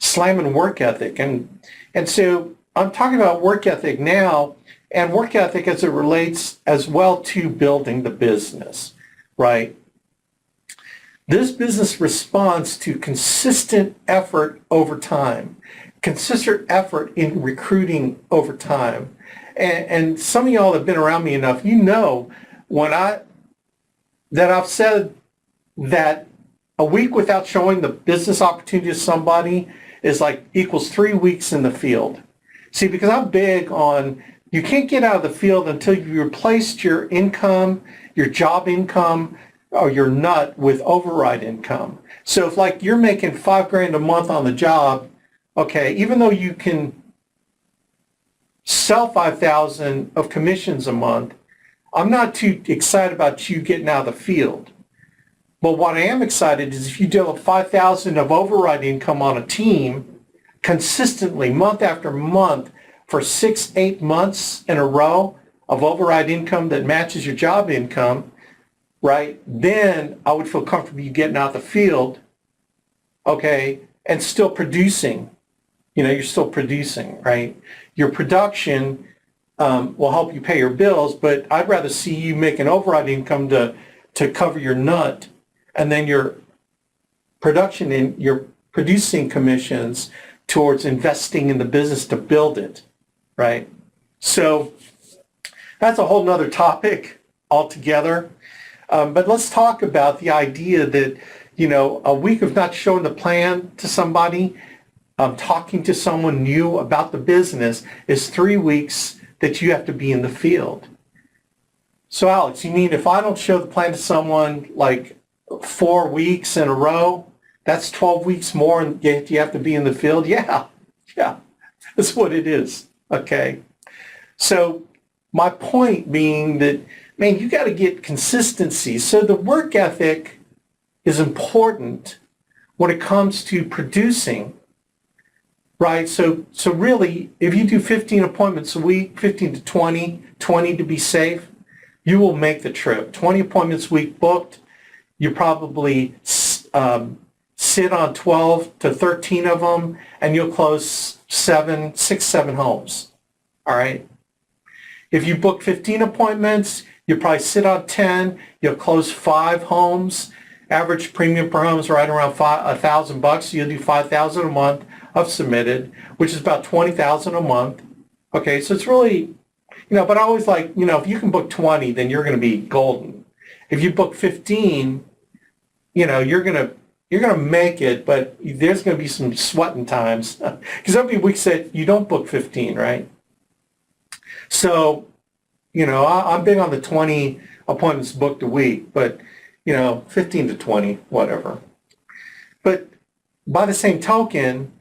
slamming work ethic. And so I'm talking about work ethic now, and work ethic as it relates as well to building the business, right? This business responds to consistent effort over time, consistent effort in recruiting over time. And some of y'all have been around me enough, you know that I've said that a week without showing the business opportunity to somebody is like equals 3 weeks in the field. See, because I'm big on you can't get out of the field until you replaced your income, your job income, or your nut with override income. So if like you're making $5,000 a month on the job, okay, even though you can sell 5,000 of commissions a month, I'm not too excited about you getting out of the field. But what I am excited is if you develop 5,000 of override income on a team consistently, month after month, for 6-8 months in a row of override income that matches your job income, right? Then I would feel comfortable you getting out the field, okay, and still producing. You know, you're still producing, right? Your production will help you pay your bills, but I'd rather see you making override income to cover your nut, and then your production and your producing commissions towards investing in the business to build it, right? So that's a whole nother topic altogether. But let's talk about the idea that, you know, a week of not showing the plan to somebody, talking to someone new about the business is 3 weeks that you have to be in the field. So Alex, you mean if I don't show the plan to someone like 4 weeks in a row, that's 12 weeks more and yet you have to be in the field? Yeah, that's what it is, okay? So my point being that, man, you got to get consistency. So the work ethic is important when it comes to producing, right? So really, if you do 15 appointments a week, 15 to 20 to be safe, you will make the trip. 20 appointments a week booked, you probably sit on 12 to 13 of them, and you'll close 7 homes, all right? If you book 15 appointments, you'll probably sit on 10, you'll close 5 homes. Average premium per home is right around $1,000, so you'll do 5,000 a month of submitted, which is about 20,000 a month. Okay, so it's really, you know, but I always like, you know, if you can book 20, then you're going to be golden. If you book 15, you know, you're going to make it, but there's going to be some sweating times because there'll be weeks that you don't book 15, right? So, you know, I'm big on the 20 appointments booked a week, but, you know, 15 to 20, whatever. But by the same token,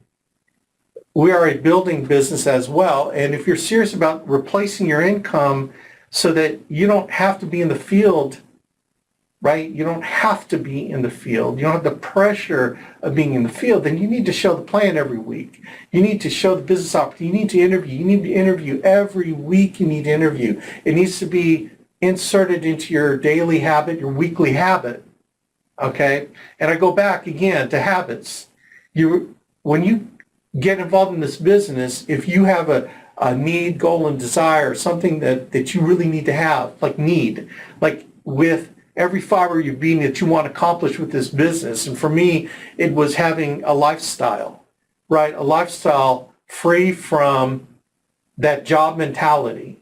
we are a building business as well. And if you're serious about replacing your income so that you don't have to be in the field, right? You don't have to be in the field. You don't have the pressure of being in the field. Then you need to show the plan every week. You need to show the business opportunity. You need to interview. You need to interview every week. You need to interview. It needs to be inserted into your daily habit, your weekly habit. Okay? And I go back again to habits. When you get involved in this business, if you have a need, goal, and desire, something that you really need to have, like with every fiber of your being that you want to accomplish with this business. And for me, it was having a lifestyle, right? A lifestyle free from that job mentality,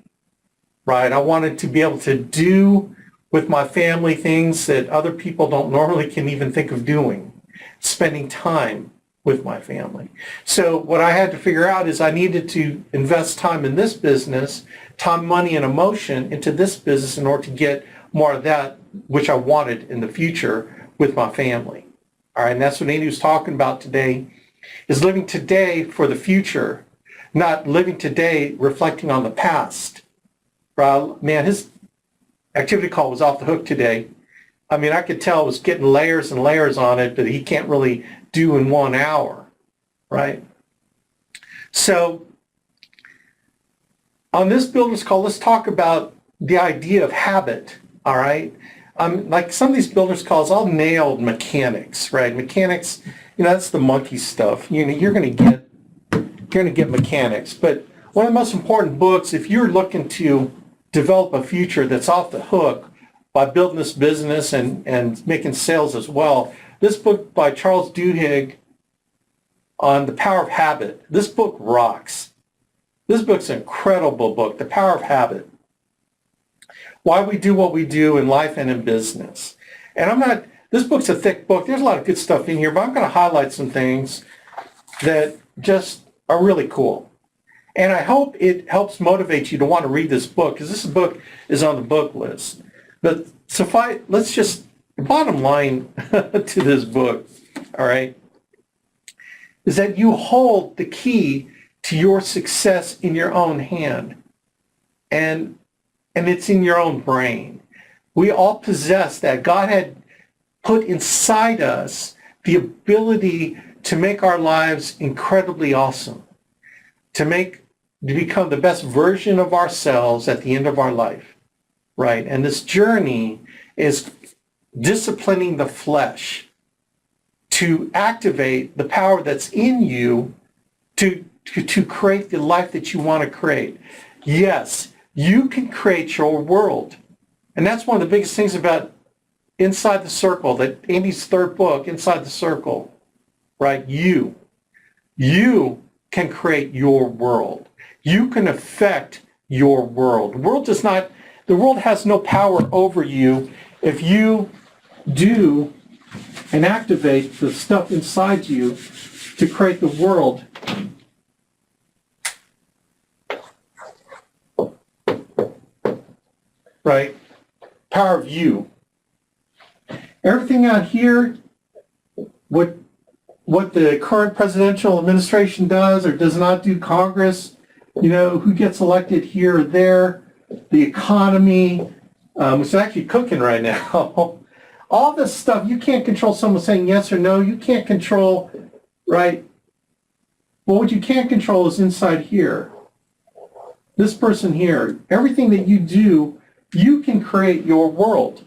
right? I wanted to be able to do with my family things that other people don't normally can even think of doing, spending time with my family. So what I had to figure out is I needed to invest time in this business, time, money, and emotion into this business in order to get more of that which I wanted in the future with my family. All right, and that's what Andy was talking about today, is living today for the future, not living today reflecting on the past. Man, his activity call was off the hook today. I mean, I could tell it was getting layers and layers on it, but he can't really do in 1 hour, right? So on this builder's call, let's talk about the idea of habit, all right? Like some of these builders calls, all nailed mechanics, right? Mechanics, that's the monkey stuff. You're going to get mechanics. But one of the most important books, if you're looking to develop a future that's off the hook by building this business and making sales as well, this book by Charles Duhigg on the power of habit. This book rocks. This book's an incredible book, The Power of Habit. Why we do what we do in life and in business. And this book's a thick book. There's a lot of good stuff in here, but I'm going to highlight some things that just are really cool. And I hope it helps motivate you to want to read this book, because this book is on the book list. But let's just, bottom line to this book, all right, is that you hold the key to your success in your own hand. And it's in your own brain. We all possess that. God had put inside us the ability to make our lives incredibly awesome, to become the best version of ourselves at the end of our life, right? And this journey is disciplining the flesh to activate the power that's in you to create the life that you want to create. Yes, you can create your world. And that's one of the biggest things about Inside the Circle, that Andy's third book, Inside the Circle, right? You can create your world. You can affect your world. The world has no power over you if you do and activate the stuff inside you to create the world. Right? Power of you. Everything out here, what the current presidential administration does or does not do, Congress, who gets elected here or there, the economy, which is actually cooking right now. All this stuff, you can't control someone saying yes or no. You can't control, right? Well, what you can't control is inside here. This person here, everything that you do, you can create your world,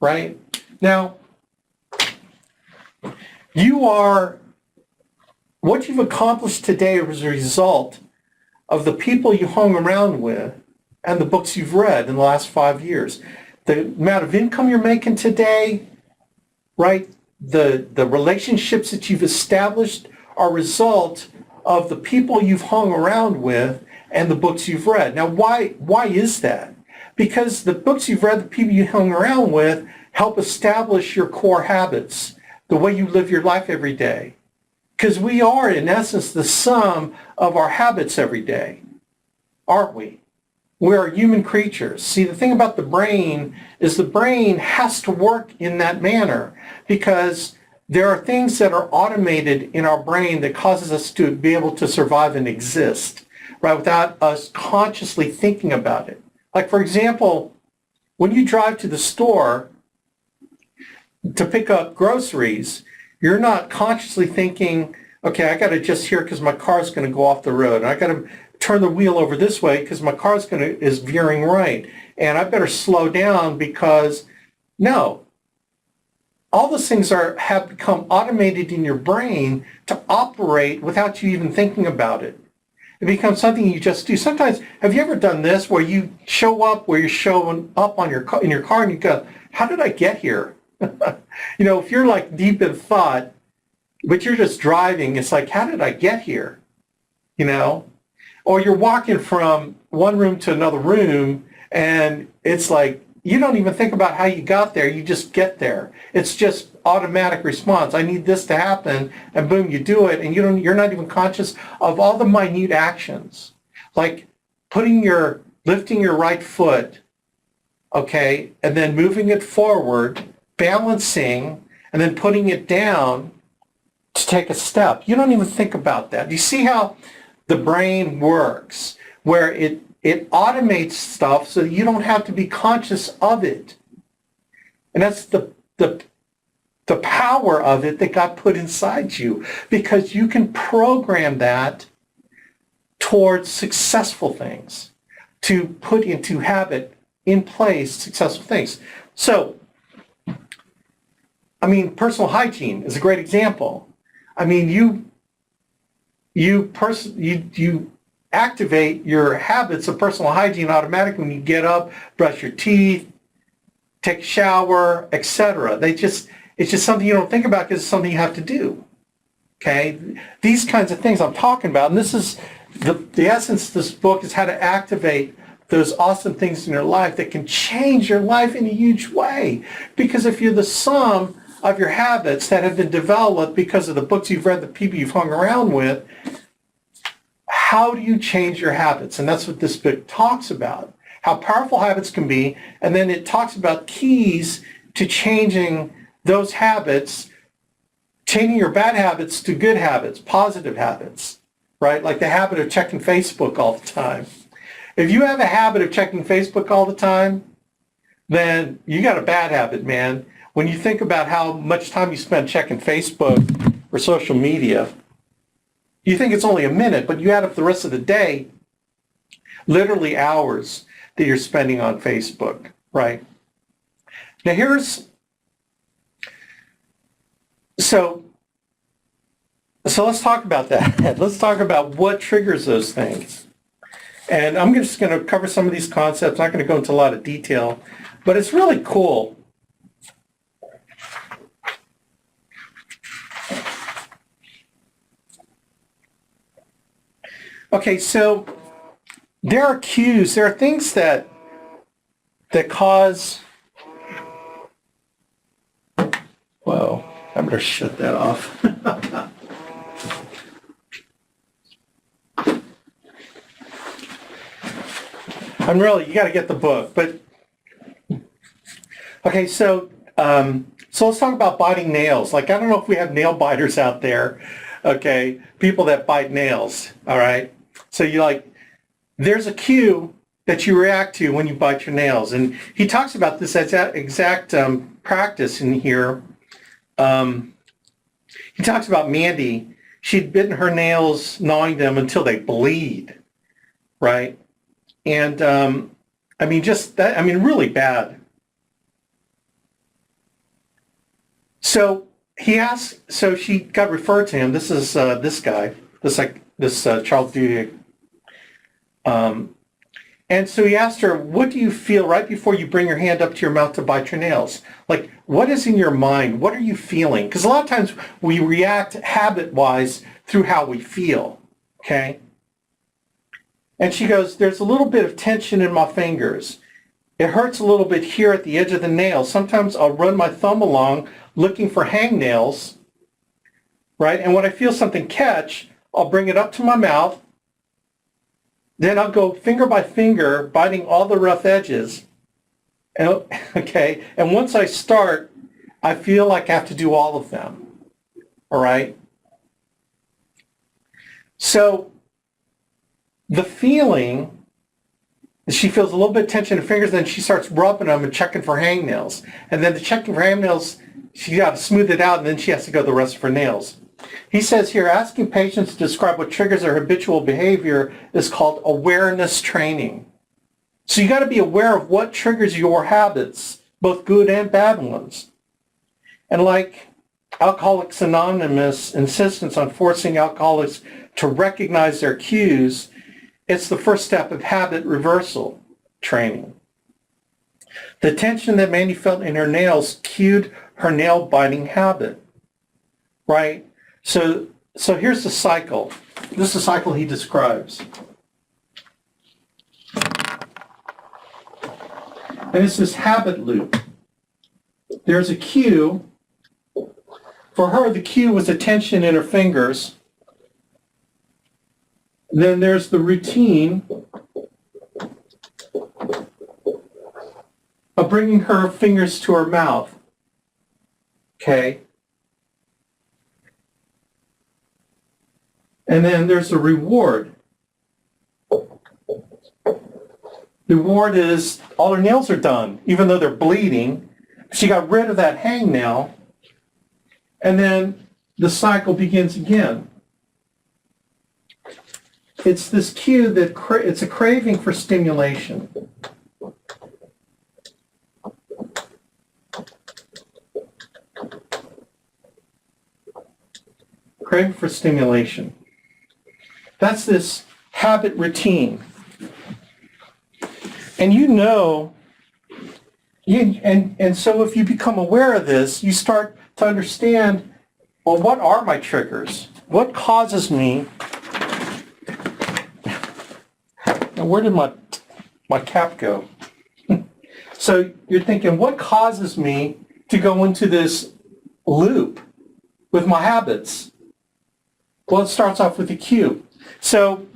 right? Now, what you've accomplished today as a result of the people you hung around with and the books you've read in the last 5 years. The amount of income you're making today, right? The relationships that you've established are a result of the people you've hung around with and the books you've read. Now, why is that? Because the books you've read, the people you hung around with, help establish your core habits, the way you live your life every day. Because we are, in essence, the sum of our habits every day, aren't we? We are human creatures. See, the thing about the brain is the brain has to work in that manner, because there are things that are automated in our brain that causes us to be able to survive and exist, right, without us consciously thinking about it. Like, for example, when you drive to the store to pick up groceries, you're not consciously thinking, okay, I got to adjust here because my car's going to go off the road. And I got to turn the wheel over this way because my car's is veering right. And I better slow down because, no. All those things have become automated in your brain to operate without you even thinking about it. It becomes something you just do. Sometimes, have you ever done this where you show up, where you're showing up in your car and you go, how did I get here? If you're like deep in thought, but you're just driving, it's like, how did I get here? Or you're walking from one room to another room and it's like, you don't even think about how you got there, you just get there. It's just automatic response. I need this to happen, and boom, you do it, and you're not even conscious of all the minute actions. Like lifting your right foot, okay, and then moving it forward, balancing, and then putting it down to take a step. You don't even think about that. You see how the brain works, where it automates stuff so that you don't have to be conscious of it. And that's the power of it that got put inside you, because you can program that towards successful things, to put into habit, in place, successful things. So, personal hygiene is a great example. I mean, you activate your habits of personal hygiene automatically when you get up, brush your teeth, take a shower, etc. It's just something you don't think about because it's something you have to do. Okay, these kinds of things I'm talking about, and this is the essence of this book is how to activate those awesome things in your life that can change your life in a huge way. Because if you're the sum of your habits that have been developed because of the books you've read, the people you've hung around with, how do you change your habits? And that's what this book talks about, how powerful habits can be. And then it talks about keys to changing those habits, changing your bad habits to good habits, positive habits, right? Like the habit of checking Facebook all the time. If you have a habit of checking Facebook all the time, then you got a bad habit, man. When you think about how much time you spend checking Facebook or social media, you think it's only a minute, but you add up the rest of the day, literally hours that you're spending on Facebook, right? Now so let's talk about that. Let's talk about what triggers those things. And I'm just going to cover some of these concepts. I'm not going to go into a lot of detail, but it's really cool. Okay, so there are cues, there are things that cause, whoa, I better shut that off. You got to get the book, but, okay, so let's talk about biting nails. Like, I don't know if we have nail biters out there, okay, people that bite nails, all right? So there's a cue that you react to when you bite your nails. And he talks about this exact practice in here. He talks about Mandy. She'd bitten her nails, gnawing them until they bleed, right? And really bad. So she got referred to him. This is this guy, Charles Duhigg. And so he asked her, what do you feel right before you bring your hand up to your mouth to bite your nails? Like, what is in your mind? What are you feeling? Because a lot of times we react habit-wise through how we feel, okay? And she goes, there's a little bit of tension in my fingers. It hurts a little bit here at the edge of the nail. Sometimes I'll run my thumb along looking for hangnails, right? And when I feel something catch, I'll bring it up to my mouth. Then I'll go finger by finger, biting all the rough edges. And, okay, and once I start, I feel like I have to do all of them, all right? So the feeling, she feels a little bit of tension in her fingers, then she starts rubbing them and checking for hangnails. And then the checking for hangnails, she got to smooth it out, and then she has to go the rest of her nails. He says here, asking patients to describe what triggers their habitual behavior is called awareness training. So you got to be aware of what triggers your habits, both good and bad ones. And like Alcoholics Anonymous' insistence on forcing alcoholics to recognize their cues, it's the first step of habit reversal training. The tension that Mandy felt in her nails cued her nail biting habit, right? So here's the cycle. This is the cycle he describes. And it's this habit loop. There's a cue. For her, the cue was a tension in her fingers. Then there's the routine of bringing her fingers to her mouth. Okay? And then there's the reward. The reward is all her nails are done, even though they're bleeding. She got rid of that hangnail. And then the cycle begins again. It's this cue that it's a craving for stimulation. craving for stimulation. That's this habit routine. And and so if you become aware of this, you start to understand, well, what are my triggers? What causes me? Now, where did my cap go? So you're thinking, what causes me to go into this loop with my habits? Well, it starts off with a cue. So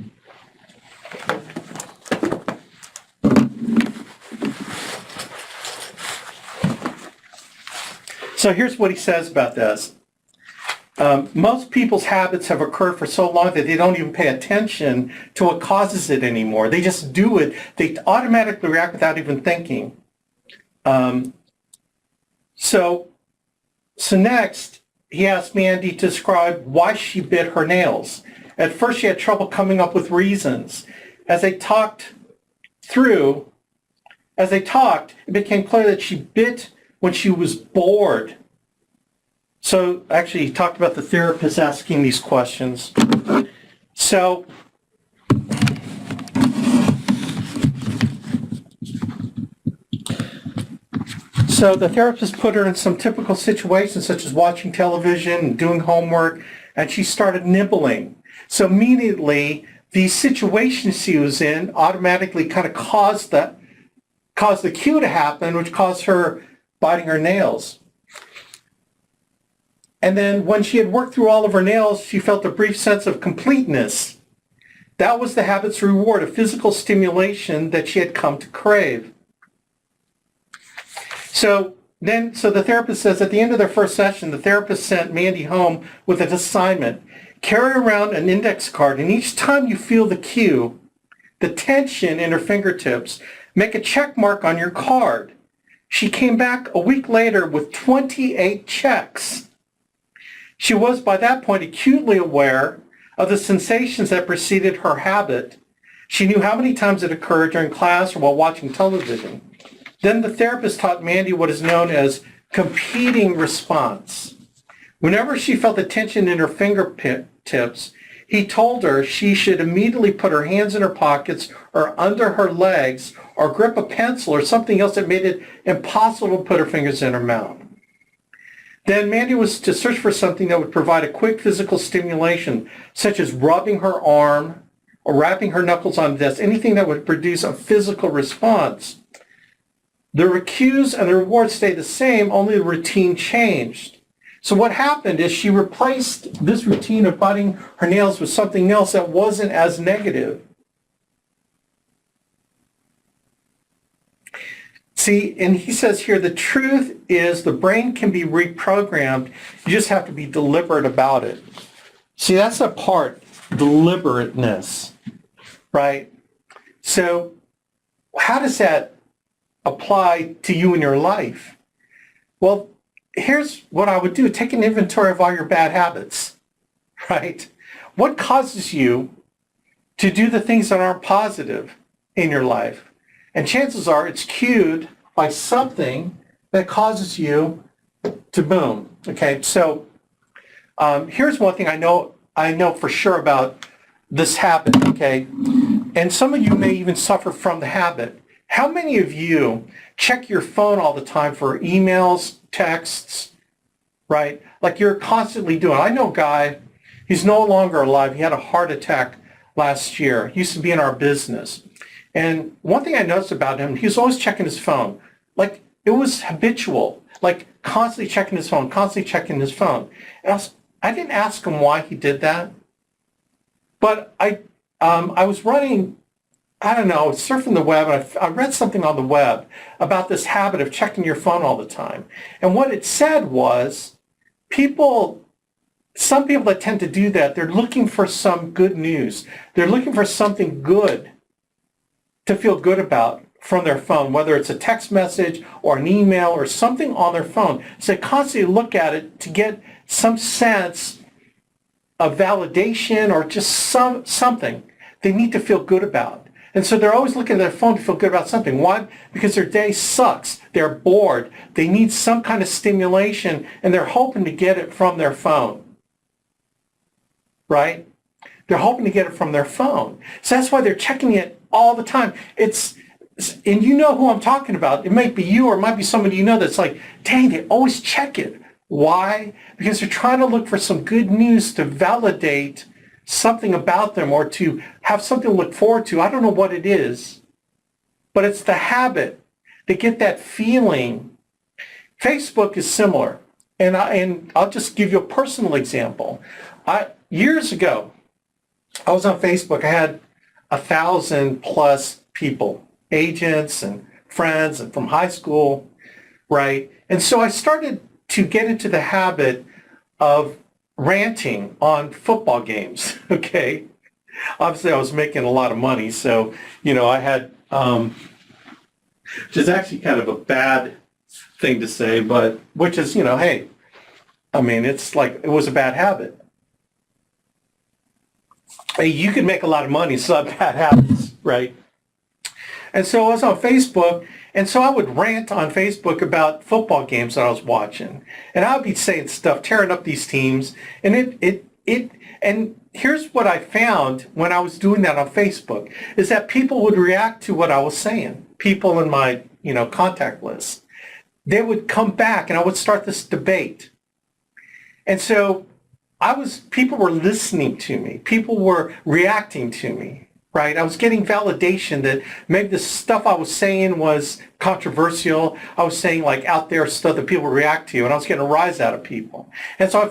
here's what he says about this. Most people's habits have occurred for so long that they don't even pay attention to what causes it anymore. They just do it. They automatically react without even thinking. So next, he asked Mandy to describe why she bit her nails. At first, she had trouble coming up with reasons. As they talked, it became clear that she bit when she was bored. So actually, he talked about the therapist asking these questions. So the therapist put her in some typical situations, such as watching television and doing homework, and she started nibbling. So immediately, the situation she was in automatically kind of caused the cue to happen, which caused her biting her nails. And then when she had worked through all of her nails, she felt a brief sense of completeness. That was the habit's reward, a physical stimulation that she had come to crave. So the therapist says at the end of their first session, the therapist sent Mandy home with an assignment. Carry around an index card, and each time you feel the cue, the tension in her fingertips, make a check mark on your card. She came back a week later with 28 checks. She was by that point acutely aware of the sensations that preceded her habit. She knew how many times it occurred during class or while watching television. Then the therapist taught Mandy what is known as competing response. Whenever she felt the tension in her fingertips, he told her she should immediately put her hands in her pockets or under her legs or grip a pencil or something else that made it impossible to put her fingers in her mouth. Then Mandy was to search for something that would provide a quick physical stimulation, such as rubbing her arm or wrapping her knuckles on the desk, anything that would produce a physical response. The cues and the rewards stayed the same, only the routine changed. So what happened is she replaced this routine of biting her nails with something else that wasn't as negative. See, and he says here, the truth is the brain can be reprogrammed. You just have to be deliberate about it. See, that's a part, deliberateness, right? So how does that apply to you in your life? Well, here's what I would do. Take an inventory of all your bad habits, right? What causes you to do the things that aren't positive in your life? And chances are it's cued by something that causes you to boom. Okay, so here's one thing I know for sure about this habit, okay? And some of you may even suffer from the habit. How many of you check your phone all the time for emails, texts, right? Like you're constantly doing. I know a guy, he's no longer alive. He had a heart attack last year. He used to be in our business. And one thing I noticed about him, he was always checking his phone. Like it was habitual, like constantly checking his phone, constantly checking his phone. And I didn't ask him why he did that. But I was running, I don't know, surfing the web, and I read something on the web about this habit of checking your phone all the time. And what it said was some people that tend to do that, they're looking for some good news. They're looking for something good to feel good about from their phone, whether it's a text message or an email or something on their phone. So they constantly look at it to get some sense of validation or just something they need to feel good about. And so they're always looking at their phone to feel good about something. Why? Because their day sucks. They're bored. They need some kind of stimulation, and they're hoping to get it from their phone. right? They're hoping to get it from their phone. So that's why they're checking it all the time. And you know who I'm talking about. It might be you or it might be somebody you know that's like, dang, they always check it. Why? Because they're trying to look for some good news to validate something about them or to have something to look forward to. I don't know what it is, but it's the habit. They get that feeling. Facebook is similar. And I'll just give you a personal example. Years ago, I was on Facebook. I had 1,000 plus people, agents and friends and from high school, right? And so I started to get into the habit of ranting on football games, okay? Obviously, I was making a lot of money, so, I had, which is actually kind of a bad thing to say, but, which is, hey, it's like, it was a bad habit. Hey, you can make a lot of money, so not bad habits, right? And so I was on Facebook, and so I would rant on Facebook about football games that I was watching. And I would be saying stuff, tearing up these teams. And and here's what I found when I was doing that on Facebook, is that people would react to what I was saying. People in my, contact list. They would come back and I would start this debate. And so people were listening to me. People were reacting to me, right? I was getting validation that maybe the stuff I was saying was controversial. I was saying like out there stuff that people react to, and I was getting a rise out of people. And so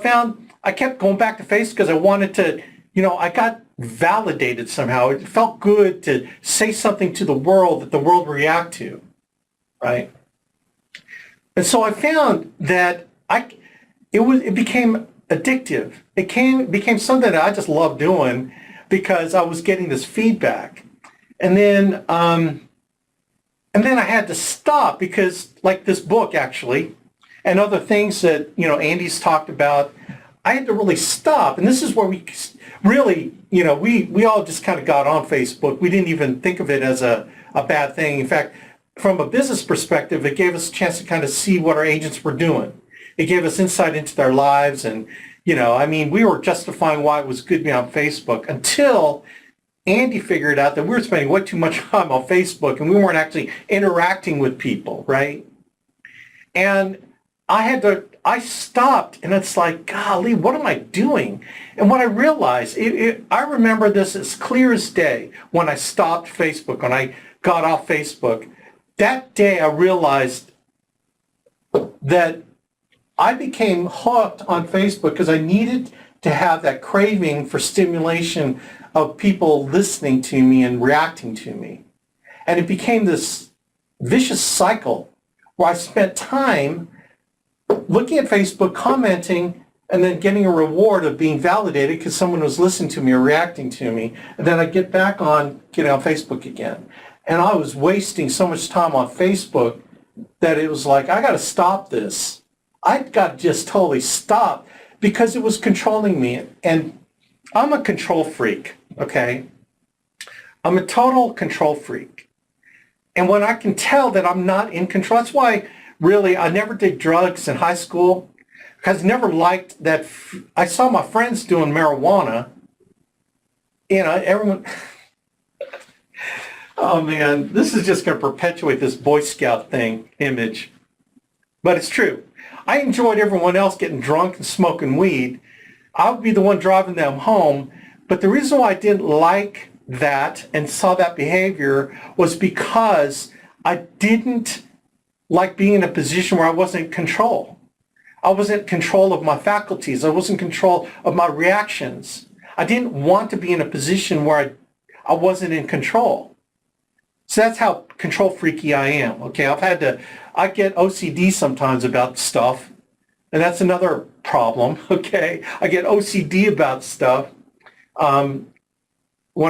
I kept going back to Facebook because I wanted to, I got validated somehow. It felt good to say something to the world that the world would react to, right? And so I found that it became addictive. It became something that I just loved doing because I was getting this feedback. And then I had to stop because, like this book actually, and other things that, Andy's talked about, I had to really stop. And this is where we really, we all just kind of got on Facebook. We didn't even think of it as a bad thing. In fact, from a business perspective, it gave us a chance to kind of see what our agents were doing. It gave us insight into their lives. And, we were justifying why it was good to be on Facebook until Andy figured out that we were spending way too much time on Facebook and we weren't actually interacting with people, right? And I stopped, and it's like, golly, what am I doing? And what I realized, I remember this as clear as day when I stopped Facebook, when I got off Facebook. That day I realized that I became hooked on Facebook because I needed to have that craving for stimulation of people listening to me and reacting to me. And it became this vicious cycle where I spent time looking at Facebook, commenting, and then getting a reward of being validated because someone was listening to me or reacting to me. And then I get on Facebook again. And I was wasting so much time on Facebook that it was like, I got to stop this. I got to just totally stop because it was controlling me. And I'm a control freak, okay? I'm a total control freak. And when I can tell that I'm not in control, that's why really I never did drugs in high school because I never liked that. I saw my friends doing marijuana. Everyone... Oh man, this is just going to perpetuate this Boy Scout thing image. But it's true. I enjoyed everyone else getting drunk and smoking weed. I would be the one driving them home. But the reason why I didn't like that and saw that behavior was because I didn't like being in a position where I wasn't in control. I wasn't in control of my faculties. I wasn't in control of my reactions. I didn't want to be in a position where I wasn't in control. So that's how control freaky I am. Okay, I get OCD sometimes about stuff, and that's another problem. Okay, I get OCD about stuff. When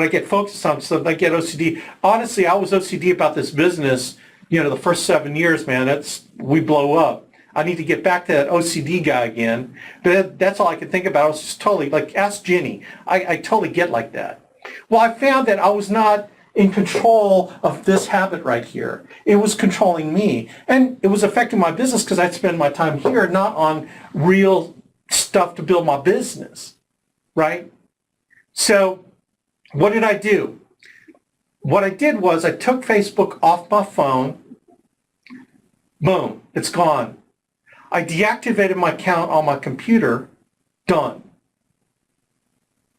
I get focused on stuff, I get OCD. Honestly, I was OCD about this business. The first 7 years, man, we blow up. I need to get back to that OCD guy again. But that's all I could think about. I was just totally like, ask Jenny. I totally get like that. Well, I found that I was not in control of this habit right here. It was controlling me. And it was affecting my business because I'd spend my time here, not on real stuff to build my business, right? So what did I do? What I did was I took Facebook off my phone. Boom, it's gone. I deactivated my account on my computer. Done.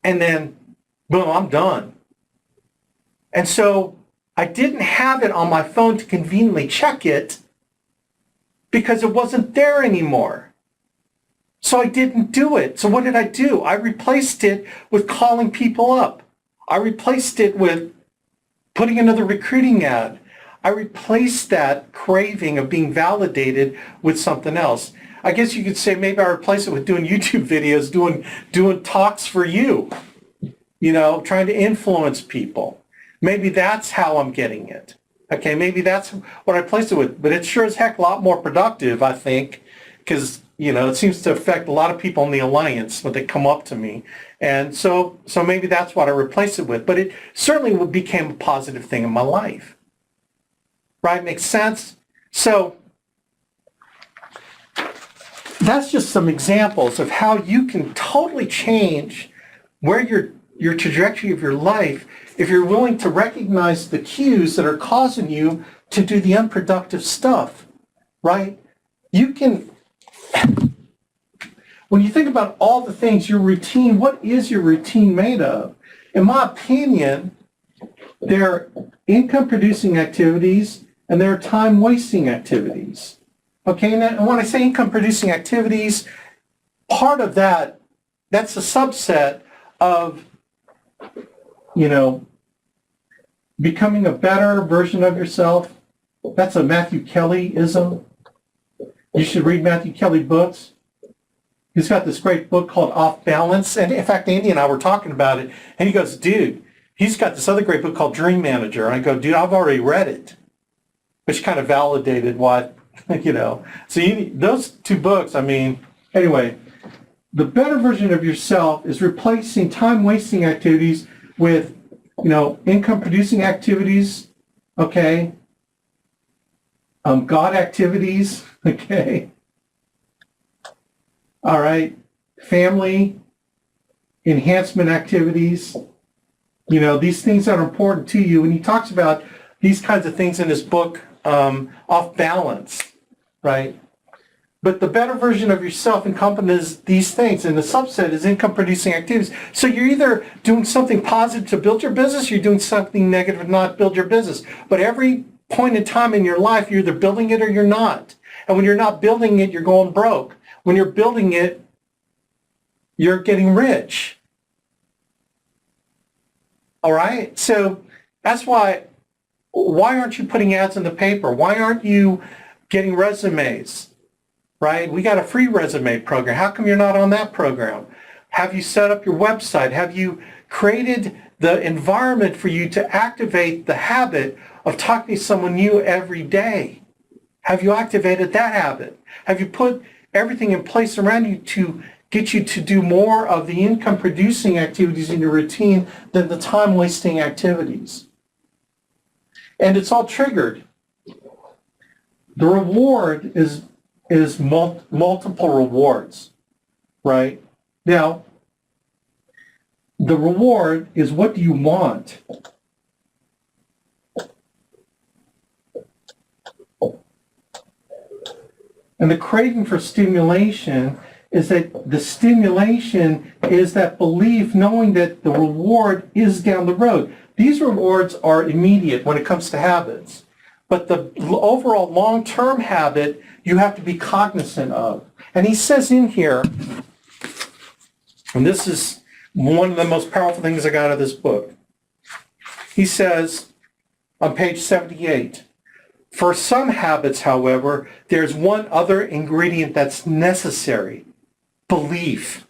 And then, boom, I'm done. And so I didn't have it on my phone to conveniently check it because it wasn't there anymore. So I didn't do it. So what did I do? I replaced it with calling people up. I replaced it with putting another recruiting ad. I replaced that craving of being validated with something else. I guess you could say maybe I replaced it with doing YouTube videos, doing talks for you, trying to influence people. Maybe that's how I'm getting it. Okay, maybe that's what I replaced it with. But it's sure as heck a lot more productive, I think, because, it seems to affect a lot of people in the alliance when they come up to me. And so maybe that's what I replaced it with. But it certainly became a positive thing in my life. Right? Makes sense? So that's just some examples of how you can totally change where your trajectory of your life if you're willing to recognize the cues that are causing you to do the unproductive stuff, right? You can, when you think about all the things, your routine, what is your routine made of? In my opinion, they're income-producing activities and they're time-wasting activities. Okay, and when I say income-producing activities, part of that's a subset of, becoming a better version of yourself. That's a Matthew Kelly-ism. You should read Matthew Kelly books. He's got this great book called Off Balance. And in fact, Andy and I were talking about it. And he goes, dude, he's got this other great book called Dream Manager. And I go, dude, I've already read it. Which kind of validated what, So those two books, anyway, the better version of yourself is replacing time-wasting activities with, income-producing activities, okay? God activities, okay? All right, family enhancement activities, these things that are important to you. And he talks about these kinds of things in his book, Off Balance, right? But the better version of yourself encompasses these things, and the subset is income-producing activities. So you're either doing something positive to build your business, or you're doing something negative to not build your business. But every point in time in your life, you're either building it or you're not. And when you're not building it, you're going broke. When you're building it, you're getting rich. All right? So that's why aren't you putting ads in the paper? Why aren't you getting resumes? Right? We got a free resume program. How come you're not on that program? Have you set up your website? Have you created the environment for you to activate the habit of talking to someone new every day? Have you activated that habit? Have you put everything in place around you to get you to do more of the income-producing activities in your routine than the time-wasting activities? And it's all triggered. The reward is multiple rewards, right? Now, the reward is, what do you want? And the craving for stimulation is that the stimulation is that belief, knowing that the reward is down the road. These rewards are immediate when it comes to habits. But the overall long-term habit, you have to be cognizant of. And he says in here, and this is one of the most powerful things I got out of this book. He says on page 78, for some habits, however, there's one other ingredient that's necessary: belief.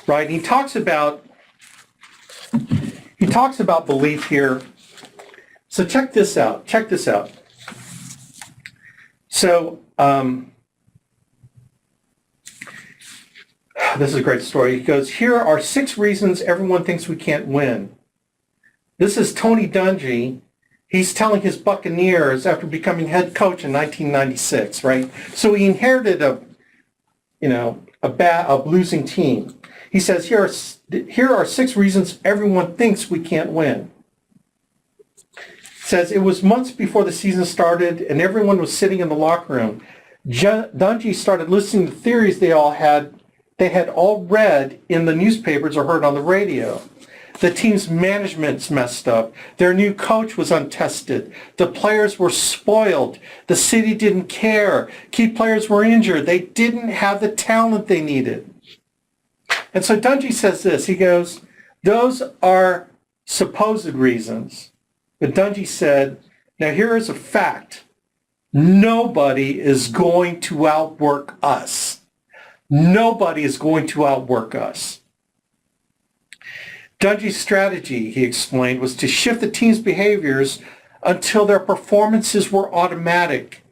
Right? He talks about belief here. So check this out. So this is a great story. He goes, here are 6 reasons everyone thinks we can't win. This is Tony Dungy. He's telling his Buccaneers after becoming head coach in 1996, right? So he inherited a losing team. He says, here are 6 reasons everyone thinks we can't win. It says, it was months before the season started and everyone was sitting in the locker room. Dungy started listening to theories they had all read in the newspapers or heard on the radio. The team's management's messed up. Their new coach was untested. The players were spoiled. The city didn't care. Key players were injured. They didn't have the talent they needed. And so Dungy says this. He goes, those are supposed reasons. But Dungy said, now here is a fact. Nobody is going to outwork us. Nobody is going to outwork us. Dungy's strategy, he explained, was to shift the team's behaviors until their performances were automatic.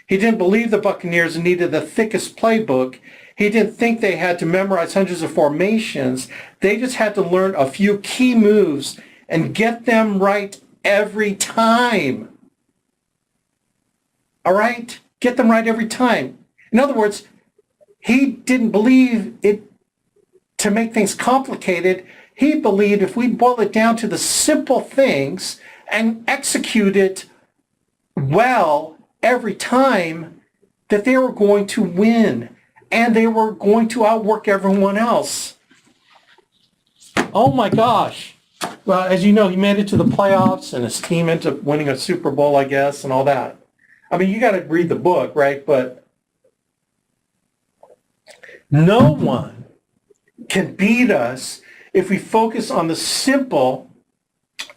He didn't believe the Buccaneers needed the thickest playbook. He didn't think they had to memorize hundreds of formations. They just had to learn a few key moves and get them right every time. All right? Get them right every time. In other words, he didn't believe it to make things complicated. He believed if we boil it down to the simple things and execute it well every time, that they were going to win and they were going to outwork everyone else. Oh my gosh. Well, as you know, he made it to the playoffs and his team ended up winning a Super Bowl, I guess, and all that. I mean, you got to read the book, right? But no one can beat us if we focus on the simple,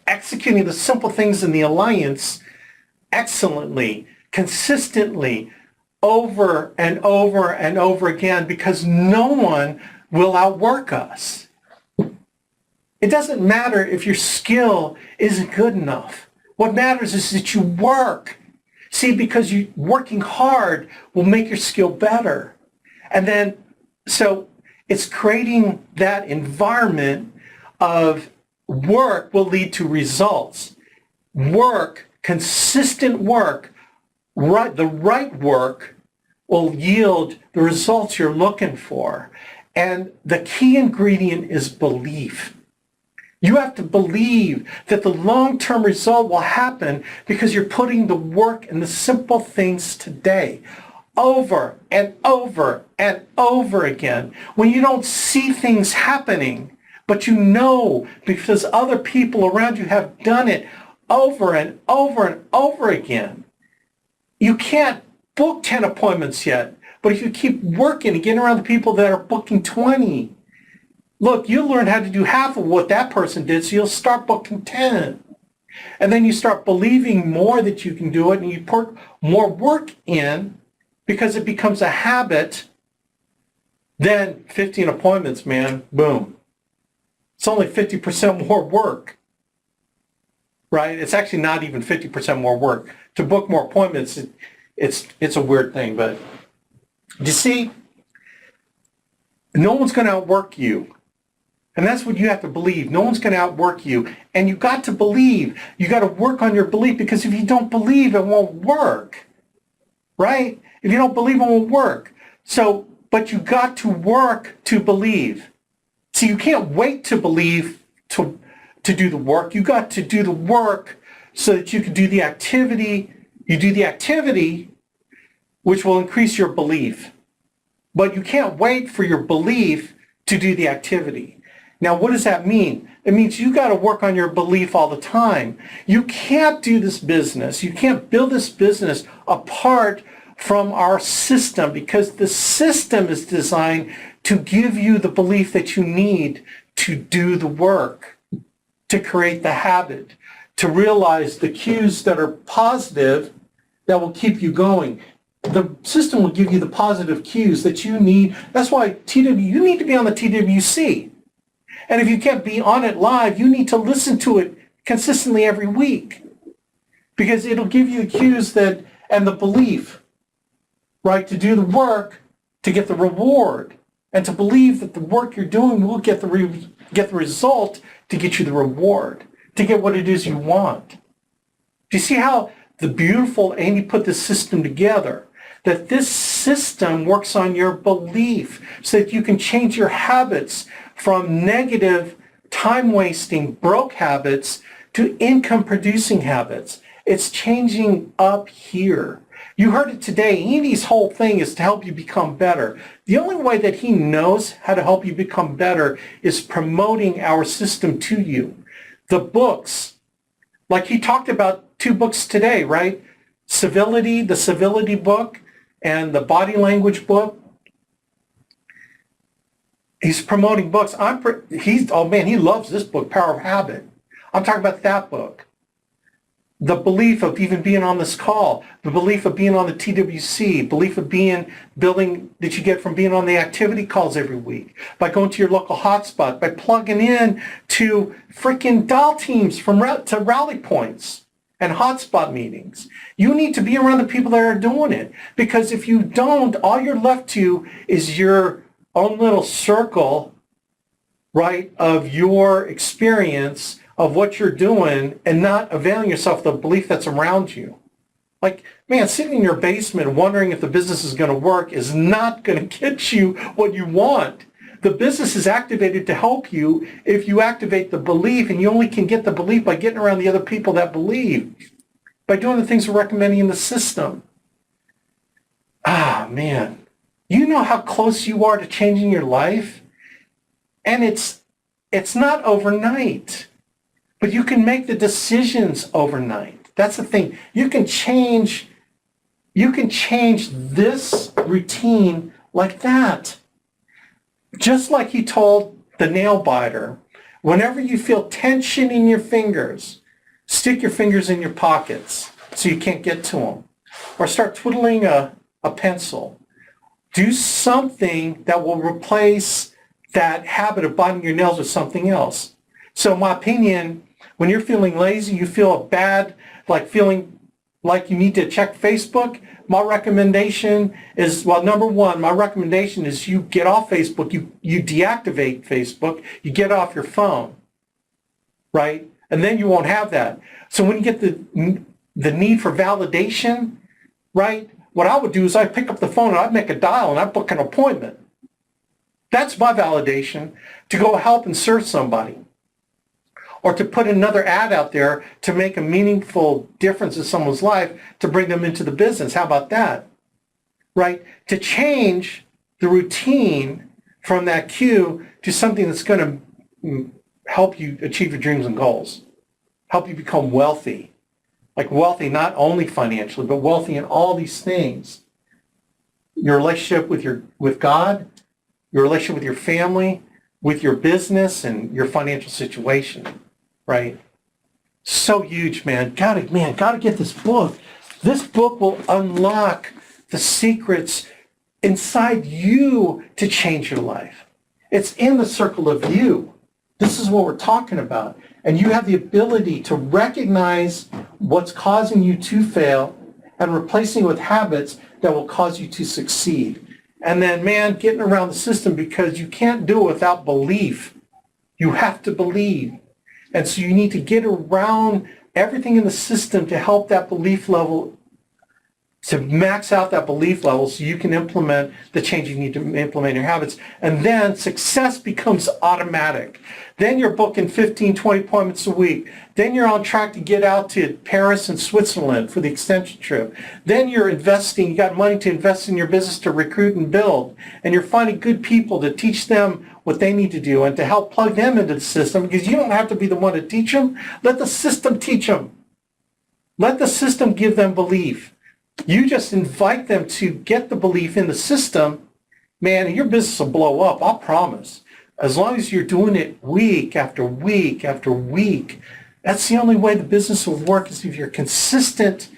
executing the simple things in the alliance excellently, consistently, over and over and over again, because no one will outwork us. It doesn't matter if your skill isn't good enough. What matters is that you work. See, because you working hard will make your skill better. And then, so it's creating that environment of work will lead to results. Work, consistent work, the right work will yield the results you're looking for. And the key ingredient is belief. You have to believe that the long-term result will happen because you're putting the work in the simple things today over and over and over again. When you don't see things happening, but you know because other people around you have done it over and over and over again. You can't book 10 appointments yet, but if you keep working and getting around the people that are booking 20, look, you'll learn how to do half of what that person did, so you'll start booking 10. And then you start believing more that you can do it, and you put more work in because it becomes a habit. Then 15 appointments, man, boom. It's only 50% more work, right? It's actually not even 50% more work. To book more appointments, it's a weird thing, but you see, no one's going to outwork you. And that's what you have to believe. No one's going to outwork you. And you got to believe. You got to work on your belief, because if you don't believe, it won't work. Right? If you don't believe, it won't work. So, but you got to work to believe. See, you can't wait to believe to do the work. You got to do the work so that you can do the activity. You do the activity, which will increase your belief. But you can't wait for your belief to do the activity. Now, what does that mean? It means you got to work on your belief all the time. You can't do this business. You can't build this business apart from our system, because the system is designed to give you the belief that you need to do the work, to create the habit, to realize the cues that are positive that will keep you going. The system will give you the positive cues that you need. That's why you need to be on the TWC. And if you can't be on it live, you need to listen to it consistently every week, because it'll give you the cues that and the belief, right, to do the work, to get the reward, and to believe that the work you're doing will get the result to get you the reward, to get what it is you want. Do you see how the beautiful Amy put this system together? That this system works on your belief so that you can change your habits from negative, time-wasting, broke habits to income-producing habits. It's changing up here. You heard it today. Andy's whole thing is to help you become better. The only way that he knows how to help you become better is promoting our system to you. The books, like he talked about 2 books today, right? Civility, the Civility book, and the Body Language book. He's promoting books. Oh man, he loves this book, Power of Habit. I'm talking about that book. The belief of even being on this call, the belief of being on the TWC, belief of building that you get from being on the activity calls every week, by going to your local hotspot, by plugging in to freaking dial teams to rally points and hotspot meetings. You need to be around the people that are doing it, because if you don't, all you're left to is your own little circle, right, of your experience of what you're doing and not availing yourself of the belief that's around you. Like, man, sitting in your basement wondering if the business is going to work is not going to get you what you want. The business is activated to help you if you activate the belief, and you only can get the belief by getting around the other people that believe, by doing the things we're recommending in the system. Ah, man. You know how close you are to changing your life? And it's not overnight. But you can make the decisions overnight. That's the thing. You can change this routine like that. Just like he told the nail biter, whenever you feel tension in your fingers, stick your fingers in your pockets so you can't get to them. Or start twiddling a pencil. Do something that will replace that habit of biting your nails with something else. So in my opinion, when you're feeling lazy, you feel bad, like feeling like you need to check Facebook, my recommendation is, well, number one, my recommendation is you get off Facebook, you deactivate Facebook, you get off your phone, right? And then you won't have that. So when you get the need for validation, right, what I would do is I'd pick up the phone and I'd make a dial and I'd book an appointment. That's my validation, to go help and serve somebody. Or to put another ad out there to make a meaningful difference in someone's life, to bring them into the business. How about that? Right? To change the routine from that cue to something that's going to help you achieve your dreams and goals. Help you become wealthy. Like wealthy not only financially, but wealthy in all these things. Your relationship with God, your relationship with your family, with your business, and your financial situation. Right? So huge, man. Gotta get this book. This book will unlock the secrets inside you to change your life. It's in the circle of you. This is what we're talking about. And you have the ability to recognize what's causing you to fail and replacing it with habits that will cause you to succeed. And then, man, getting around the system, because you can't do it without belief. You have to believe. And so you need to get around everything in the system to help that belief level, to max out that belief level so you can implement the change you need to implement in your habits. And then success becomes automatic. Then you're booking 15, 20 appointments a week. Then you're on track to get out to Paris and Switzerland for the extension trip. Then you're investing, you got money to invest in your business to recruit and build. And you're finding good people to teach them what they need to do and to help plug them into the system, because you don't have to be the one to teach them. Let the system teach them. Let the system give them belief. You just invite them to get the belief in the system, man, and your business will blow up, I'll promise. As long as you're doing it week after week after week, that's the only way the business will work, is if you're consistent.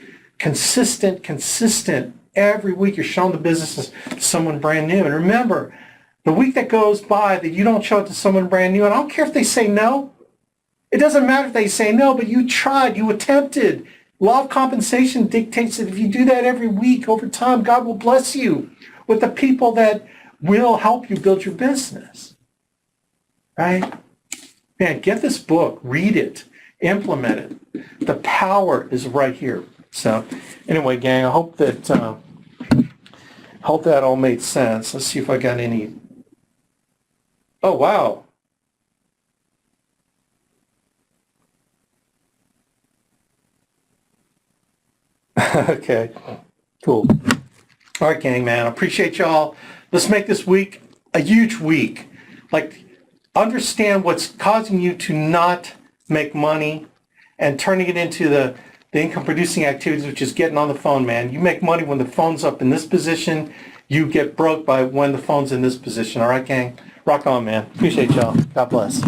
Every week you're showing the business to someone brand new. And remember, the week that goes by that you don't show it to someone brand new, and I don't care if they say no. It doesn't matter if they say no, but you tried, you attempted. Law of compensation dictates that if you do that every week, over time, God will bless you with the people that will help you build your business. Right? Man, get this book, read it, implement it. The power is right here. So anyway, gang, I hope that all made sense. Let's see if I got any. Oh, wow. Okay, cool. All right, gang, man. I appreciate y'all. Let's make this week a huge week. Like, understand what's causing you to not make money and turning it into the income producing activities, which is getting on the phone, man. You make money when the phone's up in this position. You get broke by when the phone's in this position. All right, gang? Rock on, man. Appreciate y'all. God bless.